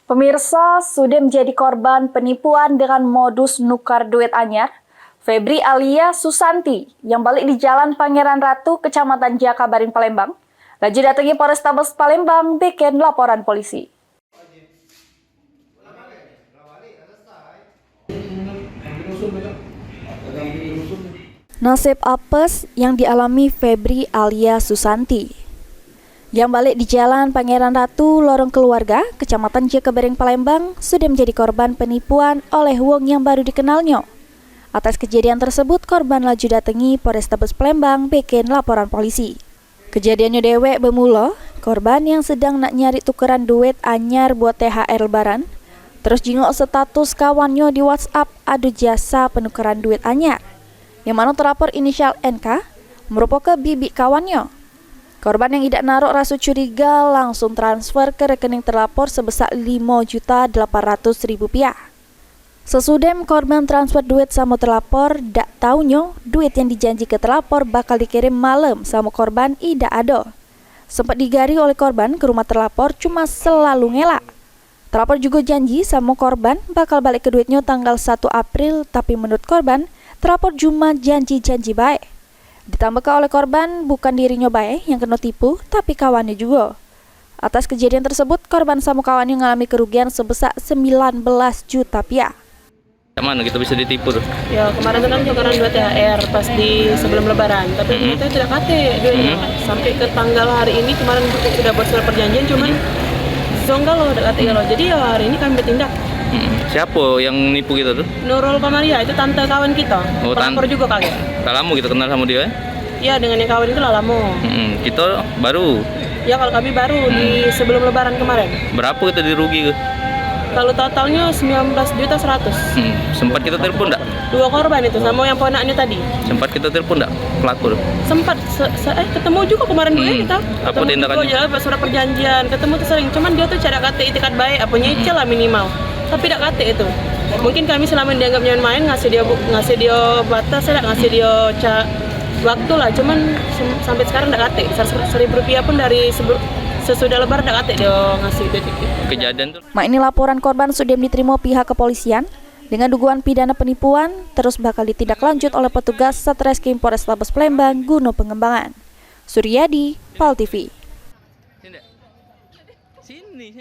Pemirsa, sudah menjadi korban penipuan dengan modus nukar duit anyar. Febri alias Susanti yang balik di Jalan Pangeran Ratu, Kecamatan Jakabaring, Palembang. Laju datangi Polrestabes Palembang bikin laporan polisi. Nasib apes yang dialami Febri alias Susanti yang balik di Jalan Pangeran Ratu, Lorong Keluarga, Kecamatan Jakabaring, Palembang, sudah menjadi korban penipuan oleh wong yang baru dikenalnya. Atas kejadian tersebut, korban laju datangi Polrestabes Palembang bikin laporan polisi. Kejadiannya dewek bermula, korban yang sedang nak nyari tukeran duit anyar buat THR Lebaran, terus jingok status kawannya di WhatsApp adu jasa penukaran duit anyar, yang mana terlapor inisial NK merupakan bibi kawannya. Korban yang tidak naruh rasa curiga langsung transfer ke rekening terlapor sebesar Rp5.800.000. Sesudem korban transfer duit sama terlapor, dak taunya duit yang dijanji ke terlapor bakal dikirim malam sama korban tidak ada. Sempat digari oleh korban ke rumah terlapor cuma selalu ngelak. Terlapor juga janji sama korban bakal balik ke duitnya tanggal 1 April, tapi menurut korban, terlapor cuma janji-janji baik. Ditambahkan oleh korban, bukan dirinya baik yang kena tipu, tapi kawannya juga. Atas kejadian tersebut, korban sama kawannya mengalami kerugian sebesar 19 juta rupiah. Mana kita bisa ditipu tuh? Ya kemarin tuh kan tukeran duit THR pas di sebelum Lebaran, tapi kita tidak kate duitnya. Sampai ke tanggal hari ini kemarin sudah buat surat perjanjian, cuman zonggak loh, udah kate loh. Jadi ya hari ini kami bertindak. Siapa yang nipu kita tuh? Nurul Kamaria, itu tante kawan kita. Oh, pelapor juga kaget. Tak lama kita kenal sama dia? Iya, dengan yang kawan itu lah lama. Kita baru? Ya kalau kami baru di sebelum Lebaran kemarin. Berapa kita dirugi? Kalau totalnya 19.100.000. Sempat kita telepon enggak? 2 korban itu sama yang ponaknya tadi. Sempat kita telepon enggak pelaku? Sempat ketemu juga kemarin juga kita. Apa Ketemu tindakannya? juga jalan surat perjanjian, ketemu tuh sering. Cuman dia tuh cara kate itikat baik, apa nyicil lah minimal. Tapi tidak kate itu. Mungkin kami selama dianggapnya main ngasih dia batas, ngasih dia waktu lah. Cuman sampai sekarang tidak kate. Rp1.000 pun dari sesudah Lebaran tidak kate dia ngasih itu. Kejadian tuh. Ini laporan korban sudah diterima pihak kepolisian dengan dugaan pidana penipuan terus bakal ditindaklanjut oleh petugas Satreskrim Polrestabes Palembang guna pengembangan. Suryadi, PAL TV. Sini.